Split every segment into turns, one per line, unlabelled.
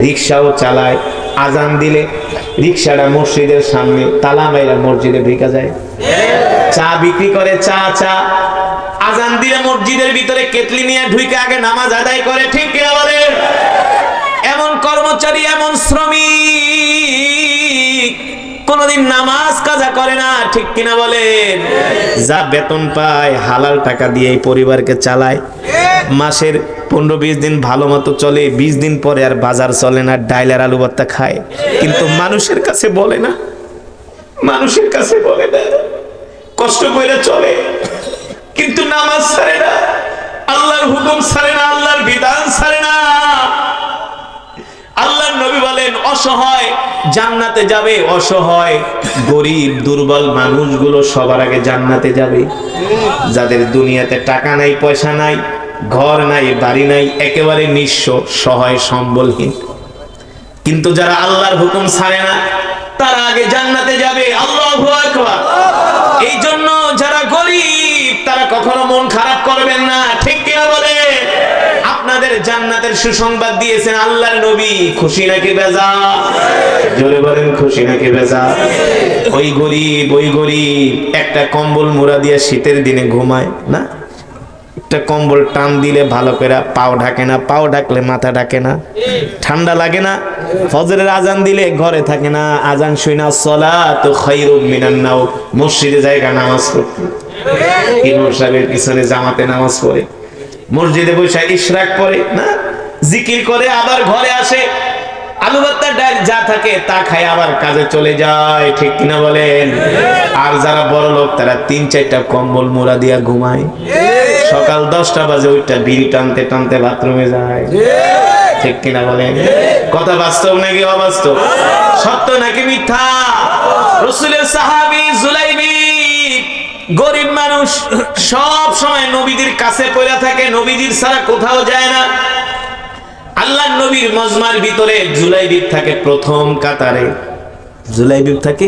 রিক্সাও চালায়, আজান দিলে রিক্সাটা মসজিদের সামনে তালা মাইরা মসজিদে ঢুকে যায়, চা বিক্রি করে, চা আজান দিলে মসজিদের ভিতরে কেতলি নিয়ে ঢুকে আগে নামাজ আদায় করে, ঠিক কিনা বলেন? এমন কর্মচারী, এমন শ্রমিক কোনদিন নামাজ কাজা করে না, ঠিক কিনা বলেন? যা বেতন পায় হালাল টাকা দিয়ে এই পরিবারকে চালায়, মাসের 15-20 দিন ভালো মতো চলে, 20 দিন পরে আর বাজার চলে না, ডাইল আর আলু ভর্তা খায়, কিন্তু মানুষের কাছে বলে না, মানুষের কাছে বলে না, কষ্ট করে চলে, কিন্তু নামাজ ছাড়ে না, আল্লাহর হুকুম ছাড়ে না, আল্লাহর বিধান ছাড়ে না। আল্লাহর নবী বলেন অসহায় জান্নাতে যাবে, অসহায় গরিব দুর্বল মানুষগুলো সবার আগে জান্নাতে যাবে। যাদের দুনিয়াতে টাকা নাই, পয়সা নাই, ঘর নাই, বাড়ি নাই, একেবারে নিঃস্ব, সহায়, সম্বলহীন, কিন্তু যারা আল্লাহর হুকুম ছাড়ে না তারা আগে জান্নাতে যাবে। আল্লাহু আকবার। এই জন্য যারা গরিব তারা কখনো মন খারাপ করবেন না, ঠিক কিনা বলে? আপনাদের জান্নাতের সুসংবাদ দিয়েছেন আল্লাহর নবী, খুশি নাকি বেজা? জোরে বলেন, খুশি নাকি বেজা? ওই গরিব একটা কম্বল মুড়া দিয়ে শীতের দিনে ঘুমায় না, একটা কম্বল টান দিলে ভালো করে পাও ঢাকে না, পাও ঢাকলে মাথা ঢাকে না, ঠান্ডা লাগে না, ফজরের আজান দিলে ঘরে থাকে না, আজান শুই না, সালাতু খায়রুম মিনান নাও, মসজিদে জায়গা নামাজ পড়তে, ইমাম সাহেবের পিছনে জামাতে নামাজ পড়ে, মসজিদে বসে ইশরাক পড়ে না, জিকির করে, আবার ঘরে আসে, আলু ভর্তা ডাল যা থাকে তা খায়, আবার কাজে চলে যায়, ঠিক কিনা বলেন? আর যারা বড় লোক তারা 3-4টা কম্বল মোড়া দিয়া ঘুমায়, সকাল 10টা বাজে ওইটা বিড়ি টানতে টানতে বাথরুমে যায়, ঠিক কিনা বলেন? কথা বাস্তব নাকি অবাস্তব? সত্য নাকি মিথ্যা? রাসূলের সাহাবী জুলাইবিব গরিব মানুষ, সব সময় নবীদের কাছে পড়ে থাকে, নবীজির ছাড়া কোথাও যায় না। আল্লাহর নবীর মজমার ভিতরে জুলাইবিব থাকে প্রথম কাতারে, জুলাইবিব থাকে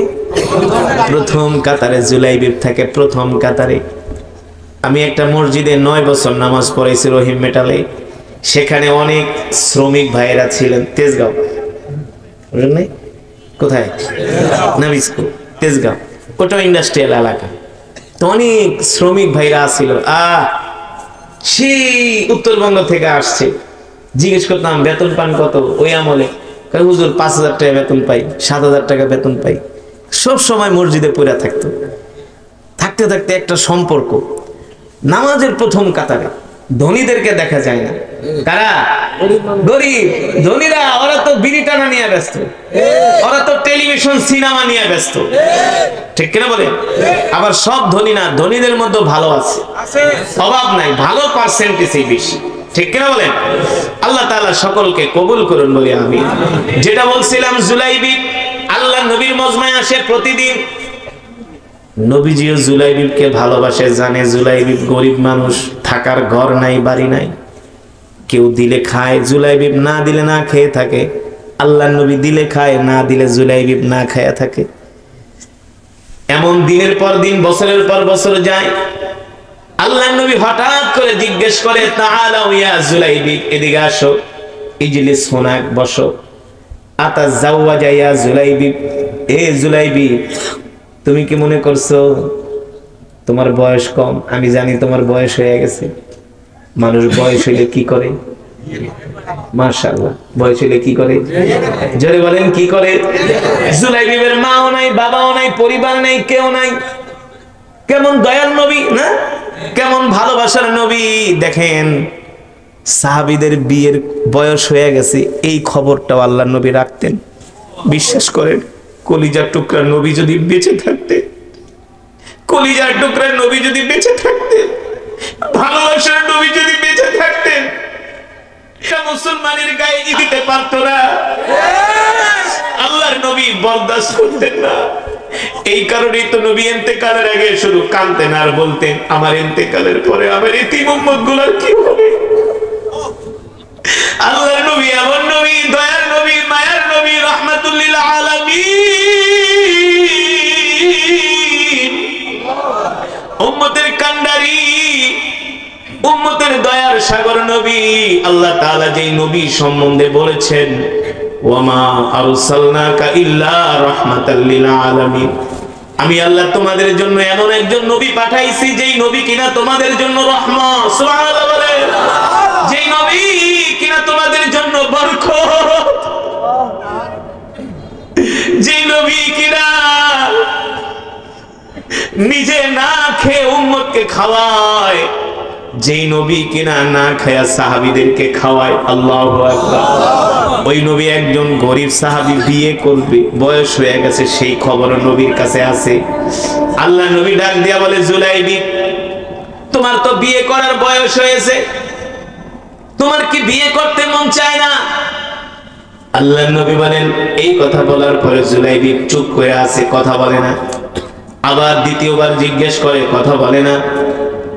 প্রথম কাতারে, জুলাইবিব থাকে প্রথম কাতারে। আমি একটা মসজিদে 9 বছর নামাজ পড়েছি রহিম মেটালে, সেখানে অনেক শ্রমিক ভাইয়েরা ছিলেন, তেজগাঁও, বুঝলেন নাই? কোথায়? নাবিস্কো, তেজগাঁও, ওটা ইন্ডাস্ট্রিয়াল এলাকা। তো অনেক শ্রমিক ভাইরা ছিল, সেই উত্তরবঙ্গ থেকে আসছে। জিজ্ঞেস করতাম বেতন পান কত? ওই আমলে হুজুর 5,000 টাকা বেতন পাই, 7,000 টাকা বেতন পাই। সব সময় মসজিদে পড়ে থাকতো। থাকতে থাকতে একটা সম্পর্ক, নামাজের প্রথম কাতারে ধনীদেরকে দেখা যায় না। কারা? গরিব। ধনীরা ওরা তো বিড়ি টানা নিয়ে ব্যস্ত, ওরা তো টেলিভিশন সিনেমা নিয়ে ব্যস্ত, ঠিক কিনা বলে? আবার সব ধনী না, ধনীদের মধ্যে ভালো আছে, অভাব নাই, ভালো পার্সেন্টেজই বেশি, ঠিক কিনা বলেন? আল্লাহ তাআলা সকলকে কবুল করুন বলি আমিন। যেটা বলছিলাম, জুলাইবিব আল্লাহ নবীর মজমায় আসে প্রতিদিন। নবীজিও জুলাইবিবকে ভালোবাসে, জানে জুলাইবিব গরিব মানুষ, থাকার ঘর নাই, বাড়ি নাই, কেউ দিলে খায়, জুলাইবিব না দিলে না খেয়ে থাকে। আল্লাহ নবী দিলে খায়, না দিলে জুলাইবিব না খায়া থাকে। এমন দিনের পর দিন, বছরের পর বছর যায়। আল্লাহ নবী হঠাৎ করে জিজ্ঞেস করে, তাআলাউ ইয়া জুলাইবিব, এদিকে আসো, ইজলিস হুনাক, বসো। আতাজাওয়াজা ইয়া জুলাইবিব, এ জুলাইবিব তুমি কি মনে করছো তোমার বয়স কম? আমি জানি তোমার বয়স হয়ে গেছে। মানুষ বয়স হইলে কি করে? মাশাআল্লাহ, বয়স হইলে কি করে? জোরে বলেন, কি করে? জুলাইবিবের মাও নাই, বাবাও নাই, পরিবার নাই, কেউ নাই। কেমন দয়ার নবী না, কেমন ভালোবাসার নবী। দেখেন, সাহাবীদের বিয়ের বয়স হয়ে গেছে, এই খবরটাও আল্লাহর নবী রাখতেন। বিশ্বাস করেন, কলিজার টুকরা নবী যদি বেঁচে থাকতেন, কলিজার টুকরা নবী যদি বেঁচে থাকতেন, ভালোবাসার নবী যদি বেঁচে থাকতেন, এটা মুসলমানের গায়ে দিতে পারত না। আল্লাহর নবী বরদাস্ত করতেন না। এই কারণেই তো নবী ইন্তেকালের আগে শুধু কাঁদতেন আর বলতেন, আমার ইন্তেকালের পরে আমার এতিম উম্মতগুলোর কি হবে? আল্লাহর নবী এমন নবী, দয়ার নবী, মায়ার নবী, রাহমাতুল লিল আলামিন, উম্মতের কান্ডারি, উম্মতের দয়ার সাগর নবী। আল্লাহ তাআলা যেই নবী সম্বন্ধে বলেছেন, ওয়ামা আরসালনাকা ইল্লা রাহমাতাল লিল আলামিন। আমি আল্লাহ তোমাদের জন্য এমন একজন নবী পাঠাইছি যেই নবী কিনা তোমাদের জন্য রহমত, সুবহানাল্লাহ বলে, যেই নবী কিনা তোমাদের জন্য বরকত, যেই নবী কিনা নিজে না খেয়ে উম্মতকে খাওয়ায়, যেই নবী কিনা না খায়া সাহাবীদেরকে খাওয়ায়। আল্লাহু আকবার। ওই নবী একজন গরিব সাহাবী বিয়ে করবে, বয়স হয়ে গেছে, সেই খবর নবীর কাছে আছে। আল্লাহ নবী ডাক দিয়া বলে, জুলাইবি, তোমার তো বিয়ে করার বয়স হয়েছে, তোমার কি বিয়ে করতে মন চায় না? আল্লাহ নবী বলেন, এই কথা বলার পরে জুলাইবি চুপ করে আছে, কথা বলে না। আবার দ্বিতীয়বার জিজ্ঞেস করে, কথা বলে না।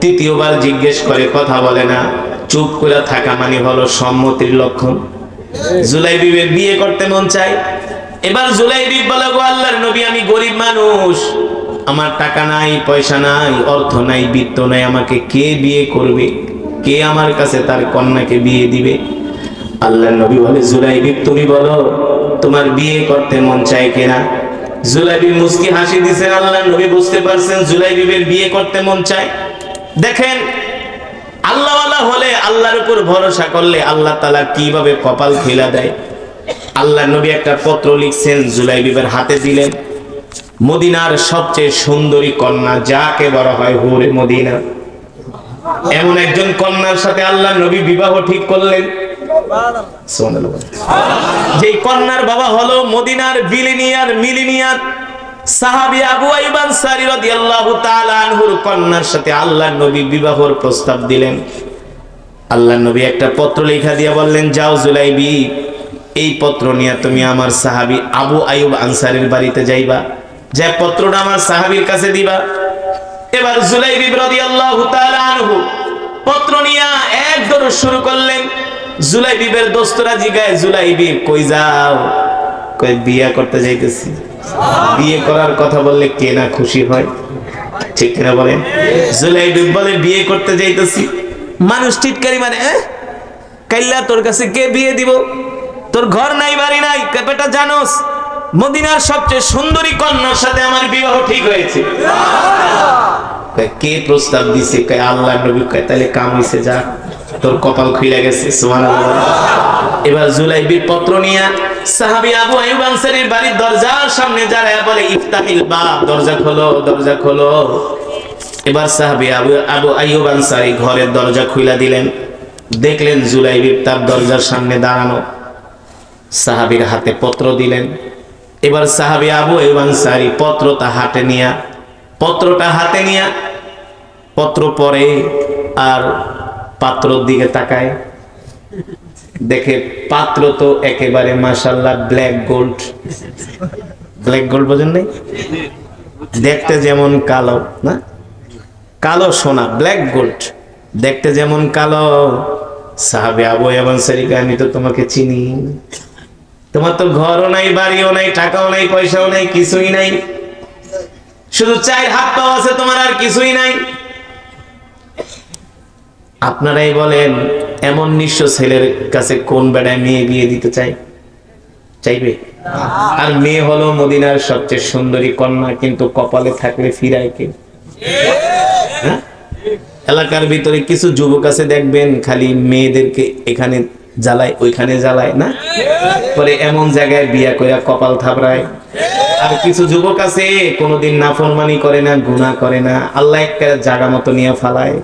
তৃতীয়বার জিজ্ঞেস করে, কথা বলে না। চুপ করে থাকা মানে হলো সম্মতির লক্ষণ। জুলাইবিবের বিয়ে করতে মন চায়। এবার জুলাইবি বলে, গো আল্লাহর নবী, আমি গরিব মানুষ, আমার টাকা নাই, পয়সা নাই, অর্থ নাই, বিত্ত নাই, আমাকে কে বিয়ে করবে? কে আমার কাছে তার কন্যাকে বিয়ে দিবে? আল্লাহর নবী বলে, জুলাইবি, তুমি বলো তোমার বিয়ে করতে মন চায় কিনা? জুলাইবি মুস্কি হাসি দিয়েছেন। আল্লাহর নবী বুঝতে পারছেন জুলাইবিবের বিয়ে করতে মন চায়। দেখেন, আল্লাহওয়ালা হলে, আল্লাহর উপর ভরসা করলে আল্লাহ তাআলা কিভাবে কপাল খুলে দেয়। আল্লাহর নবী একটা পত্র লিখছেন, জুলাইবিবের হাতে দিলেন। মদিনার সবচেয়ে সুন্দরী কন্যা, যাকে বলা হয় হুরে মদিনা, এমন একজন কন্যার সাথে আল্লাহর নবী বিবাহ ঠিক করলেন। যেই কন্যার বাবা হলো মদিনার মিলিনিয়ার সাহাবী আবু আইয়ুব আনসারী রাদিয়াল্লাহু তাআলা আনহুর কন্যার সাথে আল্লাহর নবী বিবাহের প্রস্তাব দিলেন। আল্লাহর নবী একটা পত্র লেখা দিয়ে বললেন, যাও জুলাইবি, এই পত্র নিয়ে তুমি আমার সাহাবী আবু আইয়ুব আনসারীর বাড়িতে যাইবা, যে পত্রটা আমার সাহাবীর কাছে দিবা। এবার জুলাইবি রাদিয়াল্লাহু তাআলা আনহু পত্র নিয়ে এক দৌড় শুরু করলেন। জুলাইবিবের দোস্তরা জিগায়, জুলাইবি কই যাও? কই বিয়ে করতে যাইতেছি। বিয়ে করার কথা বললে কে না খুশি হয়, ঠিক কিনা বলেন? জুলাইবি বলে, বিয়ে করতে যাইতেছি। মানুষ টিটকারি মানে, কাইল্লা তোর কাছে কে বিয়ে দিব? তোর ঘর নাই, বাড়ি নাই, বেটা জানোস মদিনার সবচেয়ে সুন্দরী কন্যার সাথে আমার বিবাহ ঠিক হয়েছে। কে প্রস্তাব দিছে? আল্লাহর নবী। তাহলে কাম হইছে, যা, তোর কপাল খুলে গেছে, সুবহানাল্লাহ। এবার জুলাইবির পত্র নিয়ে সাহাবী আবু আইয়ুব আনসারীর বাড়ির দরজার সামনে দাঁড়ায় বলে, ইফতাহিল বাব, দরজা খোলো, দরজা খোলো। এবার সাহাবী আবু আইয়ুব আনসারী ঘরের দরজা খুলে দিলেন। দেখলেন জুলাইবি তার দরজার সামনে দাঁড়ানো, সাহাবীর হাতে পত্র দিলেন। এবার সাহাবী আবু আইয়ুব আনসারী পত্রটা হাতে নিয়া পত্র পড়ে আর পাত্রর দিকে তাকায়। দেখে পাত্র তো একেবারে মাশাআল্লাহ ব্ল্যাক গোল্ড। ব্ল্যাক গোল্ড বোঝেন নাই? দেখতে যেমন কালো, না কালো সোনা, ব্ল্যাক গোল্ড, দেখতে যেমন কালো। সাহাবী আবু আইয়ুব আনসারী, আমি তো তোমাকে চিনি, তোমার তো ঘরও নাই, বাড়িও নাই, টাকাও নাই, পয়সাও নাই, কিছুই নাই, শুধু চার হাত পাও আছে, তোমার আর কিছুই নাই। আপনারাই বলেন, এমন নিঃস্ব ছেলের কাছে কোন বেড়ায় মেয়ে বিয়ে দিতে চাইবে? আর মেয়ে হলো মদিনার সবচেয়ে সুন্দরী কন্যা, কিন্তু কপালে থাকলে ফিরায় কে? এলাকার ভিতরে কিছু যুবক আছে, দেখবেন খালি মেয়েদেরকে এখানে জ্বালায়, ওইখানে জ্বালায়, না পরে এমন জায়গায় বিয়া করে কপাল থাবড়ায়। আর কিছু যুবক আছে কোনোদিন নাফরমানি করে না, গুনাহ করে না, আল্লাহ একটা জায়গা মতো নিয়ে ফালায়।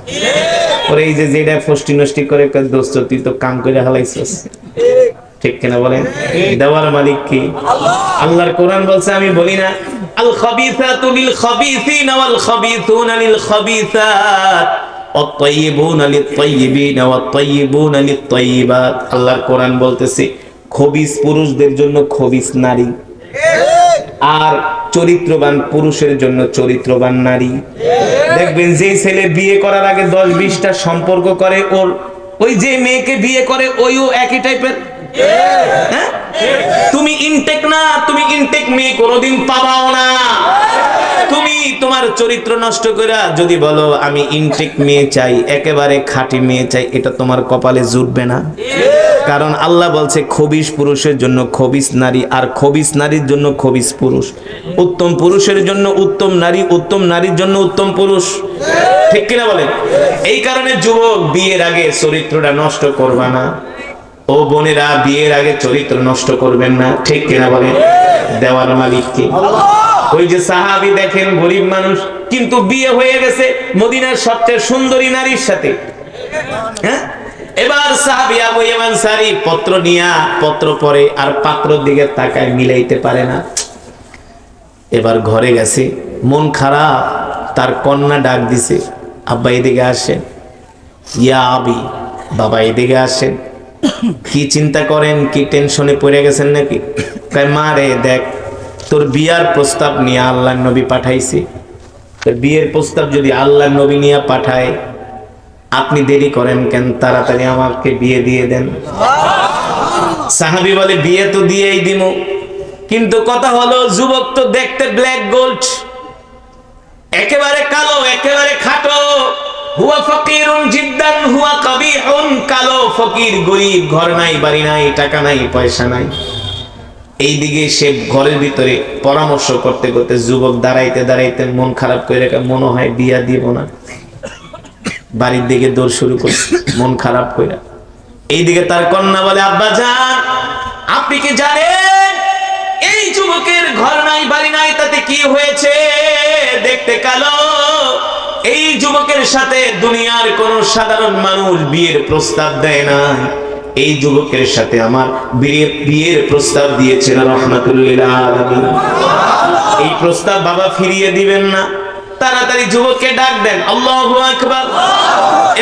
পরে এই যে যেটা ফষ্টি নষ্টি করে, দোস্ত তুই তো কাম করে হালাইছিস, ঠিক কিনা বলেন? দেওয়ার মালিক কি? আল্লাহর কোরআন বলছে, আমি বলি না, আল খাবিসাতু লিল খাবিসিনা ওয়াল খাবিসুনা লিল খাবিসাত ওয়াত তাইয়িবুনা লিত তাইয়িবিনা ওয়াত তাইয়িবুনা লিত তাইয়িবাত। আল্লাহর কোরআন বলতেছে, খবিস পুরুষদের জন্য খবিস নারী, আর চরিত্রবান পুরুষের জন্য চরিত্রবান নারী। দেখবেন যে ছেলে বিয়ে করার আগে 10-20টা সম্পর্ক করে, ওর ওই যে মেয়েকে বিয়ে করে ওইও একই টাইপের। তুমি ইনটেক না, তুমি ইনটেক মেয়ে কোনোদিন পাবাও না। তুমি তোমার চরিত্র নষ্ট করে যদি বলো আমি ইনটেক মেয়ে চাই, একেবারে খাঁটি মেয়ে চাই, এটা তোমার কপালে জুটবে না। কারণ আল্লাহ বলছে খবিস পুরুষের জন্য খবিস নারী, আর খবিস নারীর জন্য খবিস পুরুষ। উত্তম পুরুষের জন্য উত্তম নারী, উত্তম নারীর জন্য উত্তম পুরুষ। ঠিক কিনা বলেন? এই কারণে যুবক, বিয়ের আগে চরিত্রটা নষ্ট করবা না। ও বোনেরা, বিয়ের আগে চরিত্র নষ্ট করবেন না। ঠিক কিনা বলেন? দেওয়ার মালিক কে? ওই যে সাহাবী দেখেন, গরিব মানুষ, কিন্তু বিয়ে হয়ে গেছে মদিনার সবচেয়ে সুন্দরী নারীর সাথে। হ্যাঁ, এবার সাহাবী আবু আনসারী পত্র নিয়া পত্র পড়ে আর পাত্রর দিকে তাকায়, মিলাইতে পারে না। এবার ঘরে গেছে, মন খারাপ, তার কন্যা ডাক দিছে, আব্বা এদিকে আসেন। ইয়া আবি, বাবা এদিকে আসেন। কি চিন্তা করেন? কি টেনশনে পড়ে গেছেন নাকি? কয় মা রে, দেখ তোর বিয়ার প্রস্তাব নিয়ে আল্লাহর নবী পাঠাইছে। বিয়ের প্রস্তাব যদি আল্লাহর নবী নিয়ে পাঠায়, আপনি দেরি করেন কেন? তাড়াতাড়ি আমাকে বিয়ে দিয়ে দেন। সাহাবী বলে, বিয়ে তো দিয়েই দিমু, কিন্তু কথা হলো যুবক তো দেখতে ব্ল্যাক গোল্ড, একেবারে কালো, একেবারে খাটো। হুয়া ফকিরুন জিদ্দান হুয়া কবিহুন, কালো, ফকির, গরিব, ঘর নাই, বাড়ি নাই, টাকা নাই, পয়সা নাই। এইদিকে সে ঘরের ভিতরে পরামর্শ করতে করতে যুবক দাঁড়াইতে দাঁড়াইতে মন খারাপ করে রেখে, মনে হয় বিয়া দিব না। বাড়ির দিকে দৌড় শুরু করছে মন খারাপ করে। এইদিকে তার কন্যা বলে, আব্বা জান, আপনি কি জানেন এই যুবকের ঘর নাই, বাড়ি নাই, তাতে কি হয়েছে? দেখতে কালো। এই যুবকের সাথে দুনিয়ার কোন সাধারণ মানুষ বিয়ের প্রস্তাব দেয় না। এই যুবকের সাথে আমার বিয়ের প্রস্তাব দিয়েছেন রাহমাতুল লিল আলামিন। এই প্রস্তাব বাবা ফিরিয়ে দিবেন না। তাড়াতাড়ি যুবককে ডাক দেন। আল্লাহু আকবার।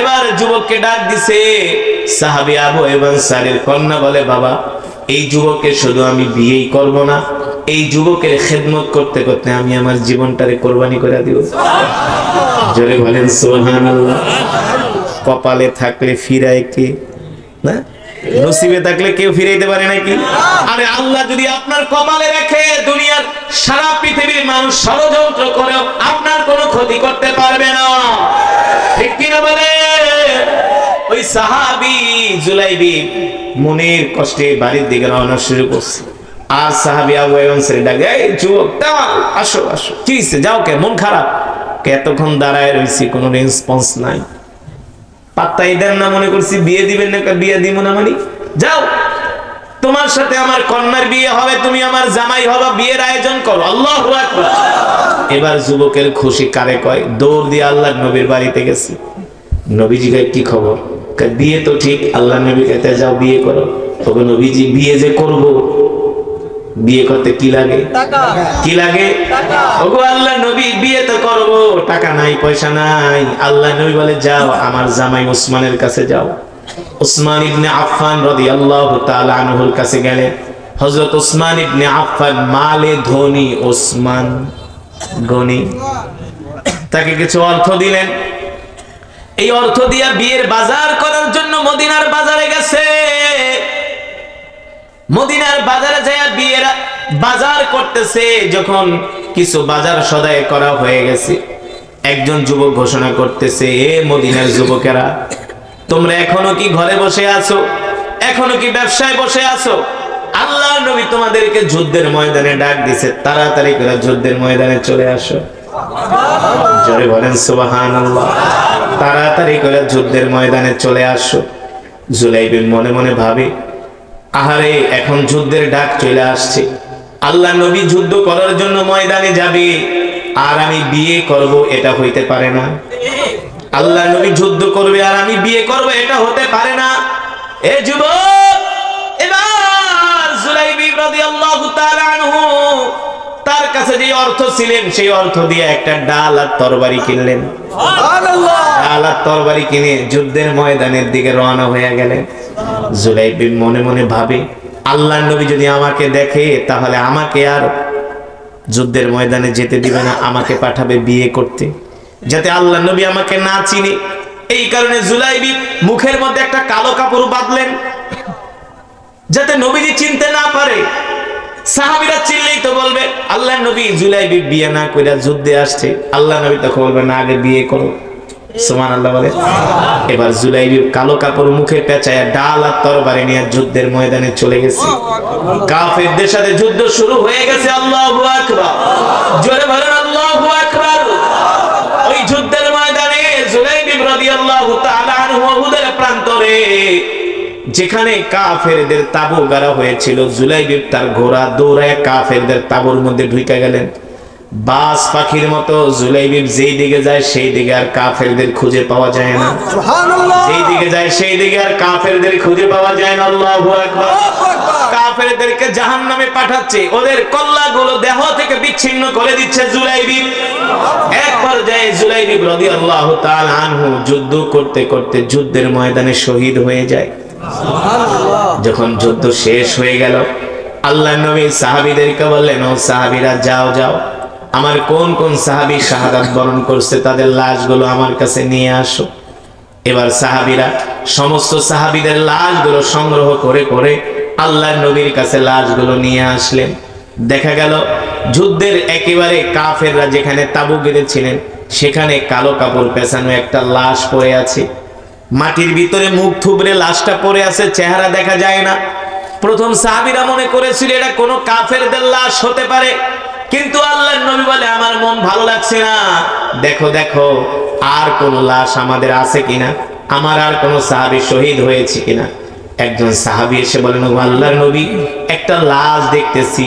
এবার যুবককে ডাক দিছে। সাহাবী আবু আনসারীর কন্যা বলে, বাবা, এই যুবককে শুধু আমি বিয়েই করব না, এই যুবকের খেদমত করতে করতে আমি আমার জীবনটারে কোরবানি করে দিব। জোরে বলেন সুবহানাল্লাহ। কপালে থাকলে ফিরায় কে? না, নসিবে থাকলে কেউ ফিরাইতে পারে নাকি? আরে আল্লাহ যদি আপনার কপালে রাখে, দুনিয়ার সারা পৃথিবীর মানুষ ষড়যন্ত্র করেও আপনার কোনো ক্ষতি করতে পারবে না। ঠিক কিনা বলে? ওই সাহাবী জুলাইবি মনের কষ্টে বাড়ির দিকে রওনা শুরু করছে। আর সাহাবী আবু আনসারী ডাকে, এই যুবক, আসো আসো। কি হইছে? যাও কে? মন খারাপ? এতক্ষণ দাঁড়ায় রয়েছি, কোনো রেসপন্স নাই, পাত্তাই দেন না। মনে করছি বিয়ে দিবেন না, বিয়ে দিব না মানে যাও, তোমার সাথে আমার কন্যার বিয়ে হবে, তুমি আমার জামাই হবা, বিয়ের আয়োজন করো। আল্লাহু আকবার। এবার যুবকের খুশি কারে কয়? দৌড় দিয়ে আল্লাহর নবীর বাড়িতে গেছে। নবীজি কয়, কি খবর? বিয়ে তো ঠিক। আল্লাহর নবী কইতে, যাও বিয়ে করো। তবে নবীজি, বিয়ে যে করব, বিয়ে করতে কি লাগে? কি লাগে? ওগো আল্লাহ নবী, বিয়ে তো করব, টাকা নাই, পয়সা নাই। আল্লাহ নবী বলে, যাও আমার জামাই উসমানের কাছে যাও। উসমান ইবনে আফফান রাদিয়াল্লাহু তাআলা আনহুর কাছে গেলেন। হযরত উসমান ইবনে আফফান মালে ধনী, উসমান গনি, তাকে কিছু অর্থ দিলেন। এই অর্থ দিয়া বিয়ের বাজার করার জন্য মদিনার বাজারে গেছে। মদিনার বাজারে যায় বিয়ের বাজার করতেছে। যখন কিছু বাজার সদাই করা হয়ে গেছে, একজন যুবক ঘোষণা করতেছে, এ মদিনার যুবকেরা, তোমরা এখনো কি ঘরে বসে আছো? এখনো কি ব্যবসায় বসে আছো? আল্লাহর নবী তোমাদেরকে যুদ্ধের ময়দানে ডাক দিছে, তাড়াতাড়ি করে যুদ্ধের ময়দানে চলে আসো। জোরে বলেন সুবহানাল্লাহ। তাড়াতাড়ি করে যুদ্ধের ময়দানে চলে আসো। জুলাইবি মনে মনে ভাবে, আহারে, এখন যুদ্ধের ডাক চলে আসছে, আল্লাহ নবী যুদ্ধ করার জন্য ময়দানে যাবে, আর আমি বিয়ে করব, এটা হইতে পারে না। আল্লাহ নবী যুদ্ধ করবে আর আমি বিয়ে করব, এটা হতে পারে না। এ যুবক, এবার জুলাইবি রাদিয়াল্লাহু তাআলা আনহু তার কাছে যে অর্থ ছিলেন, সেই অর্থ দিয়ে একটা ডাল আর তরবারি কিনলেন। সুবহানাল্লাহ। ডাল আর তরবারি কিনে যুদ্ধের ময়দানের দিকে রওনা হয়ে গেলেন। জুলাইবি মনে মনে ভাবে, আল্লাহর নবী যদি আমাকে দেখে, তাহলে আমাকে আর যুদ্ধের ময়দানে যেতে দিবে না, আমাকে পাঠাবে বিয়ে করতে, যাতে আল্লাহর নবী আমাকে না চিনে। এই কারণে জুলাইবি মুখের মধ্যে একটা কালো কাপড় বাঁধলেন, যাতে নবীজি চিনতে না পারে। সাহাবীরা চিনলেই তো বলবে, আল্লাহর নবী জুলাইবি বিয়ে না কইরা যুদ্ধে আসছে। আল্লাহর নবী তখন বলবে, না, আগে বিয়ে করো। সুবহানাল্লাহ বলে। এবার জুলাইবিব কালো কাপড় মুখে পেঁচায়া ডাল আর তরবারি নিয়ে যুদ্ধের ময়দানে চলে গেছে। কাফেরদের সাথে যুদ্ধ শুরু হয়ে গেছে। আল্লাহু আকবার, জোরে বলেন আল্লাহু আকবার। ওই যুদ্ধের ময়দানে জুলাইবিব রাদিয়াল্লাহু তাআলা আনহু উহুদের প্রান্তরে যেখানে কাফেরদের তাবু গাড়া হয়েছিল, জুলাইবিব তার ঘোড়া দৌড়ায় কাফেরদের তাবুর মধ্যে ঢুকে গেলেন। বাস পাখির মতো জুলাইবিব যেই দিকে যায় সেই দিকে আর কাফেরদের খুঁজে পাওয়া যায় না। সুবহানাল্লাহ। যেই দিকে যায় সেই দিকে আর কাফেরদের খুঁজে পাওয়া যায় না। আল্লাহু আকবার। কাফেরদেরকে জাহান্নামে পাঠাচ্ছে, ওদের কল্লাগুলো দেহ থেকে বিচ্ছিন্ন করে দিচ্ছে জুলাইবিব। এক পর্যায়ে জুলাইবিব রাদিয়াল্লাহু তাআলা আনহু যুদ্ধ করতে করতে যুদ্ধের ময়দানে শহীদ হয়ে যায়। সুবহানাল্লাহ। যখন যুদ্ধ শেষ হয়ে গেল, আল্লাহর নবী সাহাবীদেরকে বললেন, ও সাহাবীরা যাও যাও, আমার কোন কোন সাহাবী শাহাদাত বরণ করছে তাদের লাশগুলো আমার কাছে নিয়ে আসো। এবার সাহাবীরা সমস্ত সাহাবীদের লাশগুলো সংগ্রহ করে করে আল্লাহর নবীর কাছে লাশগুলো নিয়ে আসলেন। দেখা গেল যুদ্ধের একেবারে কাফেররা যেখানে তাবু গেড়েছিলেন সেখানে কালো কাপড় পেছানো একটা লাশ পড়ে আছে। মাটির ভিতরে মুখ থুবড়ে লাশটা পড়ে আছে, চেহারা দেখা যায় না। প্রথম সাহাবীরা মনে করেছিল এটা কোনো কাফেরদের লাশ হতে পারে, কিন্তু আল্লাহর নবী বলে আমার মন ভালো লাগছে না, দেখো দেখো আর কোন লাশ আমাদের আছে কিনা, আমার আর কোন সাহাবী শহীদ হয়েছে কিনা। একজন সাহাবী এসে বলেন, ও আল্লাহর নবী, একটা লাশ দেখতেছি,